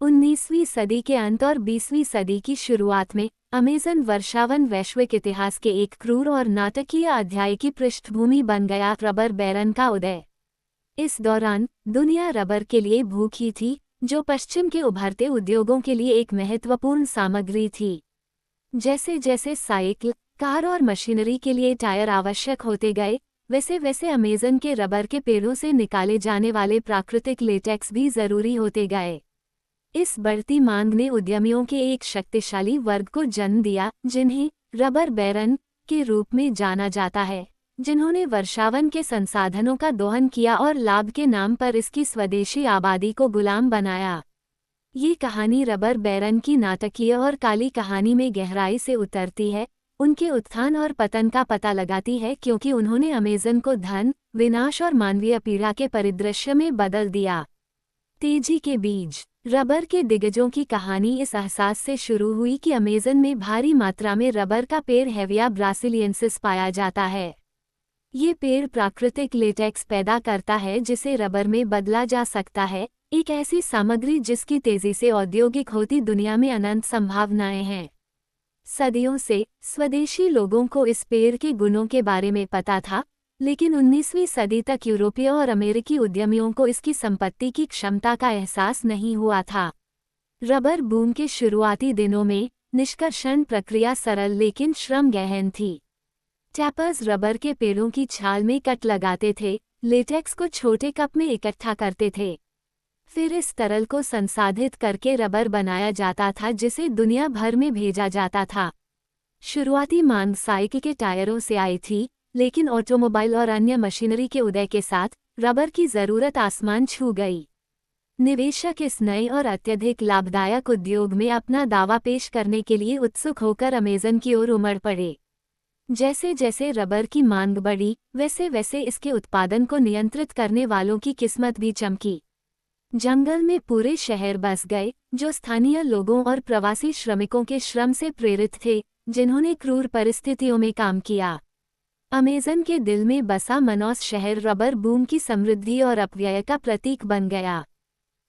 19वीं सदी के अंत और 20वीं सदी की शुरुआत में अमेज़न वर्षावन वैश्विक इतिहास के एक क्रूर और नाटकीय अध्याय की पृष्ठभूमि बन गया। रबर बैरन का उदय। इस दौरान दुनिया रबर के लिए भूखी थी, जो पश्चिम के उभरते उद्योगों के लिए एक महत्वपूर्ण सामग्री थी। जैसे जैसे साइकिल, कार और मशीनरी के लिए टायर आवश्यक होते गए, वैसे वैसे अमेज़न के रबर के पेड़ों से निकाले जाने वाले प्राकृतिक लेटेक्स भी जरूरी होते गए। इस बढ़ती मांग ने उद्यमियों के एक शक्तिशाली वर्ग को जन्म दिया, जिन्हें रबर बैरन के रूप में जाना जाता है, जिन्होंने वर्षावन के संसाधनों का दोहन किया और लाभ के नाम पर इसकी स्वदेशी आबादी को गुलाम बनाया। ये कहानी रबर बैरन की नाटकीय और काली कहानी में गहराई से उतरती है, उनके उत्थान और पतन का पता लगाती है, क्योंकि उन्होंने अमेज़न को धन, विनाश और मानवीय पीड़ा के परिदृश्य में बदल दिया। तेजी के बीज। रबर के दिग्गजों की कहानी इस एहसास से शुरू हुई कि अमेज़न में भारी मात्रा में रबर का पेड़ हेविया ब्रासिलियंसिस पाया जाता है। ये पेड़ प्राकृतिक लेटेक्स पैदा करता है जिसे रबर में बदला जा सकता है, एक ऐसी सामग्री जिसकी तेजी से औद्योगिक होती दुनिया में अनंत संभावनाएं हैं। सदियों से स्वदेशी लोगों को इस पेड़ के गुणों के बारे में पता था, लेकिन 19वीं सदी तक यूरोपीय और अमेरिकी उद्यमियों को इसकी संपत्ति की क्षमता का एहसास नहीं हुआ था। रबर बूम के शुरुआती दिनों में निष्कर्षण प्रक्रिया सरल लेकिन श्रम गहन थी। टैपर्स रबर के पेड़ों की छाल में कट लगाते थे, लेटेक्स को छोटे कप में इकट्ठा करते थे। फिर इस तरल को संसाधित करके रबर बनाया जाता था, जिसे दुनिया भर में भेजा जाता था। शुरुआती मांग साइकिल के टायरों से आई थी, लेकिन ऑटोमोबाइल और अन्य मशीनरी के उदय के साथ रबर की जरूरत आसमान छू गई। निवेशक इस नए और अत्यधिक लाभदायक उद्योग में अपना दावा पेश करने के लिए उत्सुक होकर अमेज़न की ओर उमड़ पड़े। जैसे जैसे रबर की मांग बढ़ी, वैसे वैसे इसके उत्पादन को नियंत्रित करने वालों की किस्मत भी चमकी। जंगल में पूरे शहर बस गए, जो स्थानीय लोगों और प्रवासी श्रमिकों के श्रम से प्रेरित थे, जिन्होंने क्रूर परिस्थितियों में काम किया। अमेज़न के दिल में बसा मनौस शहर रबर बूम की समृद्धि और अपव्यय का प्रतीक बन गया।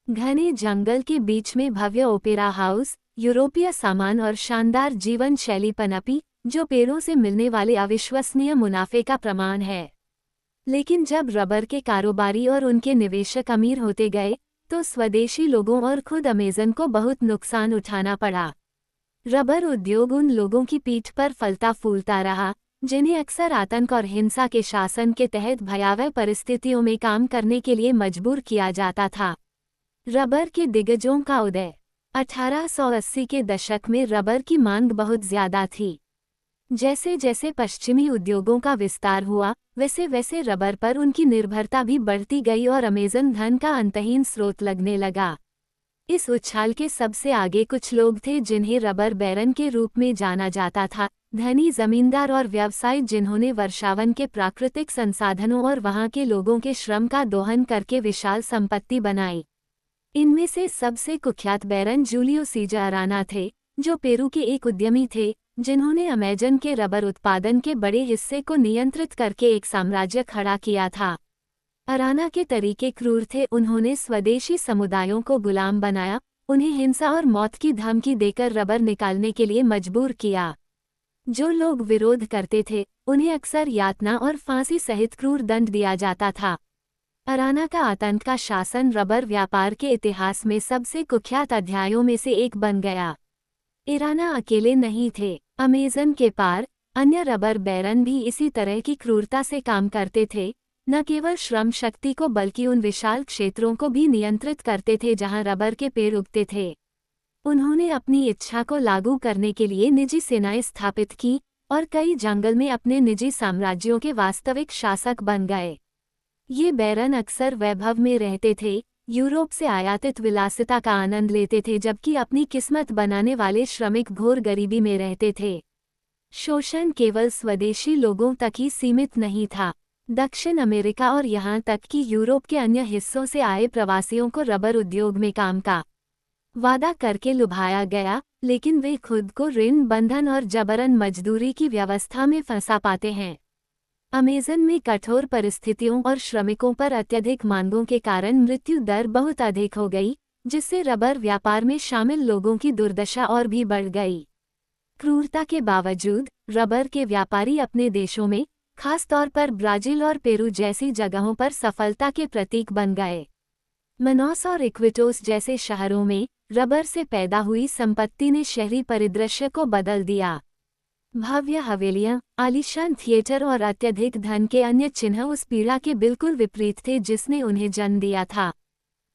घने जंगल के बीच में भव्य ओपेरा हाउस, यूरोपीय सामान और शानदार जीवन शैली पनपी, जो पेड़ों से मिलने वाले अविश्वसनीय मुनाफे का प्रमाण है। लेकिन जब रबर के कारोबारी और उनके निवेशक अमीर होते गए, तो स्वदेशी लोगों और खुद अमेज़न को बहुत नुकसान उठाना पड़ा। रबर उद्योग उन लोगों की पीठ पर फलता फूलता रहा, जिन्हें अक्सर आतंक और हिंसा के शासन के तहत भयावह परिस्थितियों में काम करने के लिए मजबूर किया जाता था। रबर के दिग्गजों का उदय। 1880 के दशक में रबर की मांग बहुत ज्यादा थी। जैसे जैसे पश्चिमी उद्योगों का विस्तार हुआ, वैसे वैसे रबर पर उनकी निर्भरता भी बढ़ती गई और अमेज़न धन का अंतहीन स्रोत लगने लगा। इस उछाल के सबसे आगे कुछ लोग थे जिन्हें रबर बैरन के रूप में जाना जाता था, धनी जमींदार और व्यवसायी जिन्होंने वर्षावन के प्राकृतिक संसाधनों और वहां के लोगों के श्रम का दोहन करके विशाल संपत्ति बनाई। इनमें से सबसे कुख्यात बैरन जूलियो सीजर अराना थे, जो पेरू के एक उद्यमी थे, जिन्होंने अमेज़न के रबर उत्पादन के बड़े हिस्से को नियंत्रित करके एक साम्राज्य खड़ा किया था। अराना के तरीके क्रूर थे। उन्होंने स्वदेशी समुदायों को गुलाम बनाया, उन्हें हिंसा और मौत की धमकी देकर रबर निकालने के लिए मजबूर किया। जो लोग विरोध करते थे, उन्हें अक्सर यातना और फांसी सहित क्रूर दंड दिया जाता था। अराना का आतंक का शासन रबर व्यापार के इतिहास में सबसे कुख्यात अध्यायों में से एक बन गया। अराना अकेले नहीं थे, अमेज़न के पार अन्य रबर बैरन भी इसी तरह की क्रूरता से काम करते थे। न केवल श्रम शक्ति को बल्कि उन विशाल क्षेत्रों को भी नियंत्रित करते थे जहां रबर के पेड़ उगते थे। उन्होंने अपनी इच्छा को लागू करने के लिए निजी सेनाएं स्थापित की और कई जंगल में अपने निजी साम्राज्यों के वास्तविक शासक बन गए। ये बैरन अक्सर वैभव में रहते थे, यूरोप से आयातित विलासिता का आनंद लेते थे, जबकि अपनी किस्मत बनाने वाले श्रमिक घोर गरीबी में रहते थे। शोषण केवल स्वदेशी लोगों तक ही सीमित नहीं था। दक्षिण अमेरिका और यहाँ तक कि यूरोप के अन्य हिस्सों से आए प्रवासियों को रबर उद्योग में काम का वादा करके लुभाया गया, लेकिन वे खुद को ऋण, बंधन और जबरन मजदूरी की व्यवस्था में फंसा पाते हैं। अमेज़न में कठोर परिस्थितियों और श्रमिकों पर अत्यधिक मांगों के कारण मृत्यु दर बहुत अधिक हो गई, जिससे रबर व्यापार में शामिल लोगों की दुर्दशा और भी बढ़ गई। क्रूरता के बावजूद रबर के व्यापारी अपने देशों में, खास तौर पर ब्राजील और पेरू जैसी जगहों पर सफलता के प्रतीक बन गए। मनोस और इक्विटोस जैसे शहरों में रबर से पैदा हुई संपत्ति ने शहरी परिदृश्य को बदल दिया। भव्य हवेलियां, आलीशान थिएटर और अत्यधिक धन के अन्य चिन्ह उस पीढ़ा के बिल्कुल विपरीत थे जिसने उन्हें जन्म दिया था।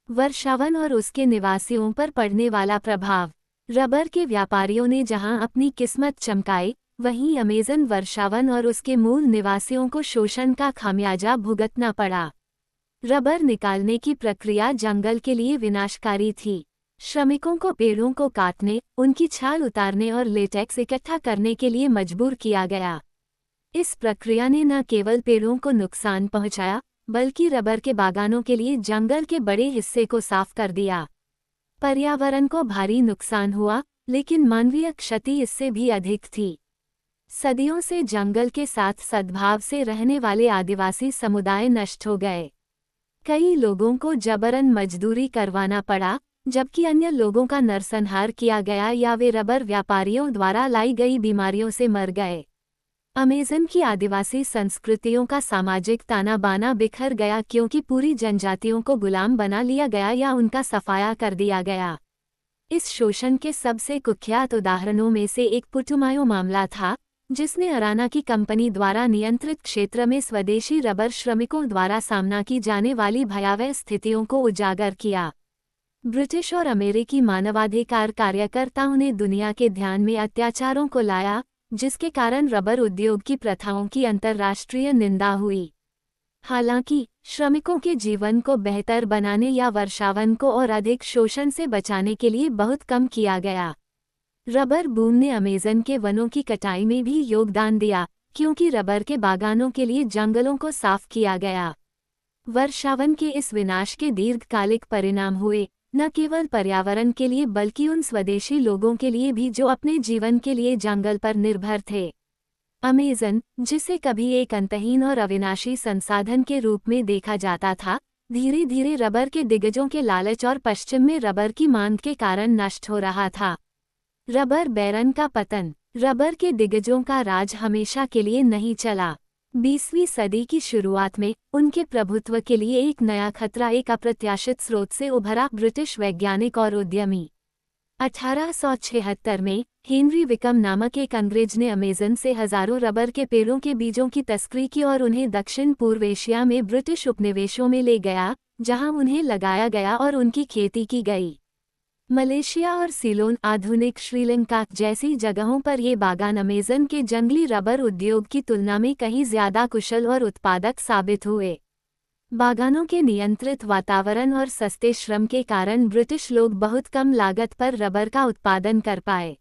वर्षावन और उसके निवासियों पर पड़ने वाला प्रभाव। रबर के व्यापारियों ने जहां अपनी किस्मत चमकाई, वहीं अमेज़न वर्षावन और उसके मूल निवासियों को शोषण का खामियाजा भुगतना पड़ा। रबर निकालने की प्रक्रिया जंगल के लिए विनाशकारी थी। श्रमिकों को पेड़ों को काटने, उनकी छाल उतारने और लेटेक्स इकट्ठा करने के लिए मजबूर किया गया। इस प्रक्रिया ने न केवल पेड़ों को नुकसान पहुंचाया, बल्कि रबर के बागानों के लिए जंगल के बड़े हिस्से को साफ कर दिया। पर्यावरण को भारी नुकसान हुआ, लेकिन मानवीय क्षति इससे भी अधिक थी। सदियों से जंगल के साथ सद्भाव से रहने वाले आदिवासी समुदाय नष्ट हो गए। कई लोगों को जबरन मजदूरी करवाना पड़ा, जबकि अन्य लोगों का नरसंहार किया गया या वे रबर व्यापारियों द्वारा लाई गई बीमारियों से मर गए। अमेज़न की आदिवासी संस्कृतियों का सामाजिक ताना बाना बिखर गया क्योंकि पूरी जनजातियों को गुलाम बना लिया गया या उनका सफाया कर दिया गया। इस शोषण के सबसे कुख्यात उदाहरणों में से एक पुटुमायो मामला था, जिसने अराना की कंपनी द्वारा नियंत्रित क्षेत्र में स्वदेशी रबर श्रमिकों द्वारा सामना की जाने वाली भयावह स्थितियों को उजागर किया। ब्रिटिश और अमेरिकी मानवाधिकार कार्यकर्ताओं ने दुनिया के ध्यान में अत्याचारों को लाया, जिसके कारण रबर उद्योग की प्रथाओं की अंतर्राष्ट्रीय निंदा हुई। हालांकि श्रमिकों के जीवन को बेहतर बनाने या वर्षावन को और अधिक शोषण से बचाने के लिए बहुत कम किया गया। रबर बूम ने अमेज़न के वनों की कटाई में भी योगदान दिया, क्योंकि रबर के बागानों के लिए जंगलों को साफ किया गया। वर्षावन के इस विनाश के दीर्घकालिक परिणाम हुए, न केवल पर्यावरण के लिए बल्कि उन स्वदेशी लोगों के लिए भी जो अपने जीवन के लिए जंगल पर निर्भर थे। अमेज़न, जिसे कभी एक अंतहीन और अविनाशी संसाधन के रूप में देखा जाता था, धीरे धीरे रबर के दिग्गजों के लालच और पश्चिम में रबर की मांग के कारण नष्ट हो रहा था। रबर बैरन का पतन। रबर के दिग्गजों का राज हमेशा के लिए नहीं चला। 20वीं सदी की शुरुआत में उनके प्रभुत्व के लिए एक नया खतरा एक अप्रत्याशित स्रोत से उभरा। ब्रिटिश वैज्ञानिक और उद्यमी। 1876 में हेनरी विकम नामक एक अंग्रेज ने अमेज़न से हजारों रबर के पेड़ों के बीजों की तस्करी की और उन्हें दक्षिण पूर्व एशिया में ब्रिटिश उपनिवेशों में ले गया, जहां उन्हें लगाया गया और उनकी खेती की गई। मलेशिया और सीलोन, आधुनिक श्रीलंका जैसी जगहों पर ये बागान अमेज़न के जंगली रबर उद्योग की तुलना में कहीं ज्यादा कुशल और उत्पादक साबित हुए। बागानों के नियंत्रित वातावरण और सस्ते श्रम के कारण ब्रिटिश लोग बहुत कम लागत पर रबर का उत्पादन कर पाए।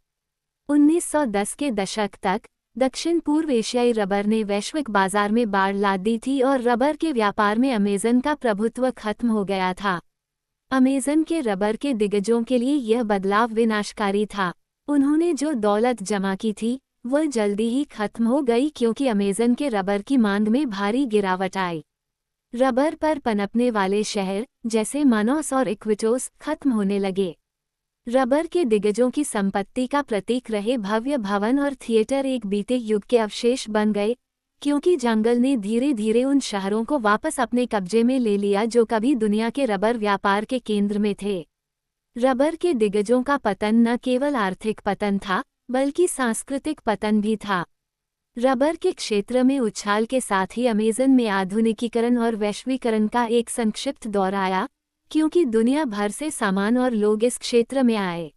1910 के दशक तक दक्षिण पूर्व एशियाई रबर ने वैश्विक बाजार में बाढ़ ला दी थी और रबर के व्यापार में अमेज़न का प्रभुत्व खत्म हो गया था। अमेज़न के रबर के दिग्गजों के लिए यह बदलाव विनाशकारी था। उन्होंने जो दौलत जमा की थी, वह जल्दी ही खत्म हो गई क्योंकि अमेज़न के रबर की मांग में भारी गिरावट आई। रबर पर पनपने वाले शहर, जैसे मानोस और इक्विटोस, खत्म होने लगे। रबर के दिग्गजों की संपत्ति का प्रतीक रहे भव्य भवन और थिएटर एक बीते युग के अवशेष बन गए, क्योंकि जंगल ने धीरे धीरे उन शहरों को वापस अपने कब्जे में ले लिया जो कभी दुनिया के रबर व्यापार के केंद्र में थे। रबर के दिग्गजों का पतन न केवल आर्थिक पतन था, बल्कि सांस्कृतिक पतन भी था। रबर के क्षेत्र में उछाल के साथ ही अमेज़न में आधुनिकीकरण और वैश्वीकरण का एक संक्षिप्त दौर आया, क्योंकि दुनिया भर से सामान और लोग इस क्षेत्र में आए।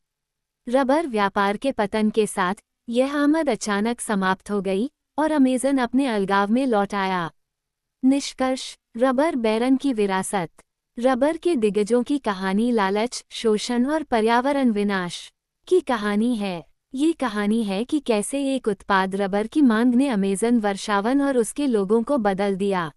रबर व्यापार के पतन के साथ यह आमद अचानक समाप्त हो गई और अमेज़न अपने अलगाव में लौट आया। निष्कर्ष: रबर बैरन की विरासत। रबर के दिग्गजों की कहानी लालच, शोषण और पर्यावरण विनाश की कहानी है। ये कहानी है कि कैसे एक उत्पाद रबर की मांग ने अमेज़न वर्षावन और उसके लोगों को बदल दिया।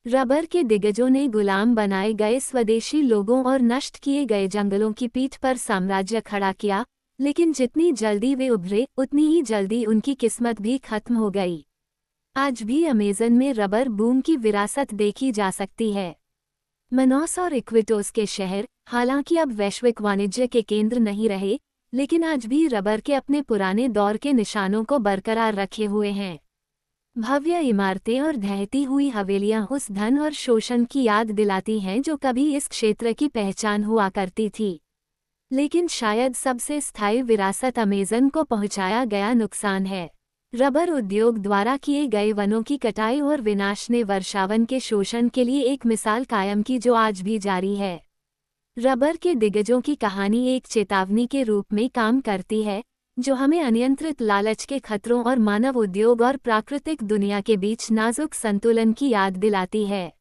रबर के दिग्गजों ने गुलाम बनाए गए स्वदेशी लोगों और नष्ट किए गए जंगलों की पीठ पर साम्राज्य खड़ा किया, लेकिन जितनी जल्दी वे उभरे, उतनी ही जल्दी उनकी किस्मत भी खत्म हो गई। आज भी अमेज़न में रबर बूम की विरासत देखी जा सकती है। मनोस और इक्विटोस के शहर, हालांकि अब वैश्विक वाणिज्य के केंद्र नहीं रहे, लेकिन आज भी रबर के अपने पुराने दौर के निशानों को बरकरार रखे हुए हैं। भव्य इमारतें और ढहती हुई हवेलियां उस धन और शोषण की याद दिलाती हैं जो कभी इस क्षेत्र की पहचान हुआ करती थी। लेकिन शायद सबसे स्थायी विरासत अमेज़न को पहुंचाया गया नुकसान है। रबर उद्योग द्वारा किए गए वनों की कटाई और विनाश ने वर्षावन के शोषण के लिए एक मिसाल कायम की जो आज भी जारी है। रबर के दिग्गजों की कहानी एक चेतावनी के रूप में काम करती है, जो हमें अनियंत्रित लालच के खतरों और मानव उद्योग और प्राकृतिक दुनिया के बीच नाजुक संतुलन की याद दिलाती है।